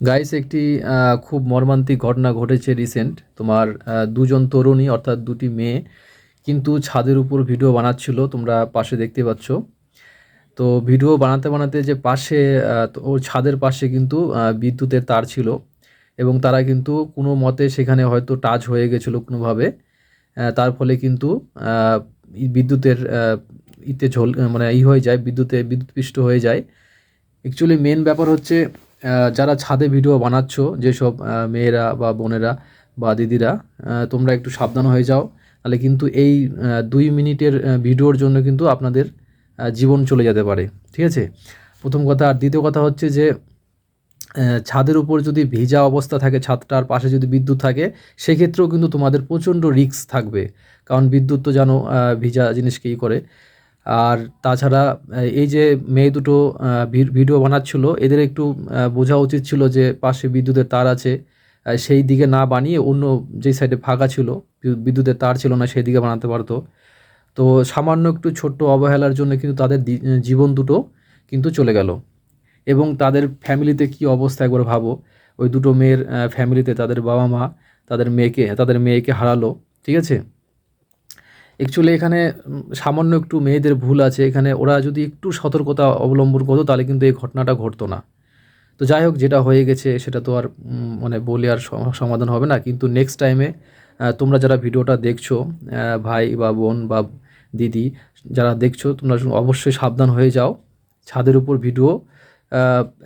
Guys একটি খুব মর্মান্তিক ঘটনা ঘটেছে রিসেন্ট। তোমার দুজন তরুণী অর্থাৎ দুটি মেয়ে কিন্তু ছাদের উপর ভিডিও বানাচ্ছিল, তোমরা পাশে দেখতে পাচ্ছ। তো ভিডিও বানাতে বানাতে যে পাশে তো ওর ছাদের পাশে কিন্তু বিদ্যুতের তার ছিল এবং তারা কিন্তু কোনো মতে সেখানে হয়তো টাচ হয়ে গেছিলো কোনোভাবে। তার ফলে কিন্তু বিদ্যুতের ইতে মানে হয়ে যায়, বিদ্যুৎপৃষ্ট হয়ে যায়। অ্যাকচুয়ালি মেন ব্যাপার হচ্ছে যারা ছাদে ভিডিও বানাচ্ছ, যেসব মেয়েরা বা বোনেরা বা দিদিরা, তোমরা একটু সাবধান হয়ে যাও। তাহলে কিন্তু এই 2 মিনিটের ভিডিওর জন্য কিন্তু আপনাদের জীবন চলে যেতে পারে। ঠিক আছে, প্রথম কথা। আর দ্বিতীয় কথা হচ্ছে যে ছাদের উপর যদি ভিজা অবস্থা থাকে, ছাদটার পাশে যদি বিদ্যুৎ থাকে, সেক্ষেত্রেও কিন্তু তোমাদের প্রচণ্ড রিস্ক থাকবে। কারণ বিদ্যুৎ তো জানো ভিজা জিনিসকেই করে। আর তাছাড়া এই যে মেয়ে দুটো ভিডিও বানাচ্ছিল, এদের একটু বোঝা উচিত ছিল যে পাশে বিদ্যুতের তার আছে, সেই দিকে না বানিয়ে অন্য যেই সাইডে ফাঁকা ছিল, বিদ্যুতের তার ছিল না, সেই দিকে বানাতে পারতো। তো সামান্য একটু ছোট্ট অবহেলার জন্য কিন্তু তাদের জীবন দুটো কিন্তু চলে গেল। এবং তাদের ফ্যামিলিতে কি অবস্থা একবার ভাবো। ওই দুটো মেয়ের ফ্যামিলিতে তাদের বাবা মা তাদের মেয়েকে হারালো। ঠিক আছে, অ্যাকচুয়ালি এখানে সামান্য একটু মেয়েদের ভুল আছে। এখানে ওরা যদি একটু সতর্কতা অবলম্বন করতো তাহলে কিন্তু এই ঘটনাটা ঘটতো না। তো যাই হোক, যেটা হয়ে গেছে সেটা তো আর মানে বলে আর সমাধান হবে না। কিন্তু নেক্সট টাইমে তোমরা যারা ভিডিওটা দেখছো, ভাই বা বোন বা দিদি যারা দেখছো, তোমরা অবশ্যই সাবধান হয়ে যাও। ছাদের উপর ভিডিও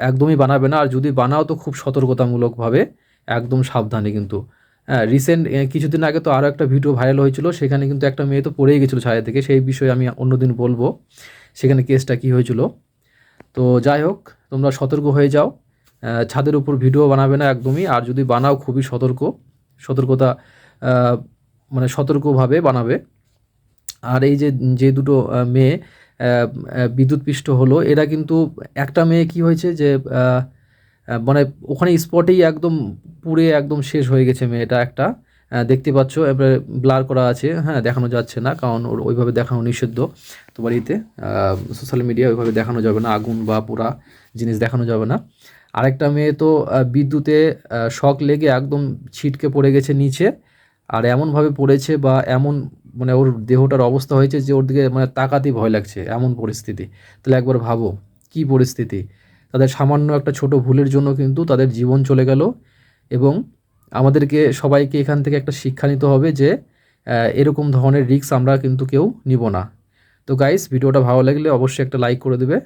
একদমই বানাবে না, আর যদি বানাও তো খুব সতর্কতামূলকভাবে, একদম সাবধানে কিন্তু। হ্যাঁ, রিসেন্ট কিছুদিন আগে তো আরও একটা ভিডিও ভাইরাল হয়েছিল, সেখানে কিন্তু একটা মেয়ে তো পড়েই গেছিলো ছায়া থেকে। সেই বিষয়ে আমি অন্যদিন বলবো সেখানে কেসটা কী হয়েছিল। তো যাই হোক, তোমরা সতর্ক হয়ে যাও। ছাদের উপর ভিডিও বানাবে না একদমই, আর যদি বানাও খুবই সতর্কতা আহ, মানে সতর্কভাবে বানাবে। আর এই যে যে দুটো মেয়ে বিদ্যুৎপৃষ্ট হলো, এরা কিন্তু একটা মেয়ে কি হয়েছে যে মানে ওখানে স্পটেই একদম পুড়ে একদম শেষ হয়ে গেছে মেয়েটা একটা। দেখতে পাচ্ছ, এবারে ব্লার করা আছে, হ্যাঁ দেখানো যাচ্ছে না, কারণ ওর ওইভাবে দেখানো নিষিদ্ধ তোমার ইতে সোশ্যাল মিডিয়া ওইভাবে দেখানো যাবে না, আগুন বা পোড়া জিনিস দেখানো যাবে না। আরেকটা মেয়ে তো বিদ্যুতে শক লেগে একদম ছিটকে পড়ে গেছে নিচে। আর এমনভাবে পড়েছে বা এমন মানে ওর দেহটার অবস্থা হয়েছে যে ওর দিকে মানে তাকাতেই ভয় লাগছে, এমন পরিস্থিতি। তাহলে একবার ভাবো কি পরিস্থিতি। তাদের সামান্য একটা ছোট ভুলের জন্য কিন্তু তাদের জীবন চলে গেল। এবং আমাদেরকে সবাইকে এখান থেকে একটা শিক্ষা নিতে হবে যে এরকম ধরনের রিস্ক আমরা কিন্তু কেউ নিব না। তো গাইস, ভিডিওটা ভালো লাগলে অবশ্যই একটা লাইক করে দেবে।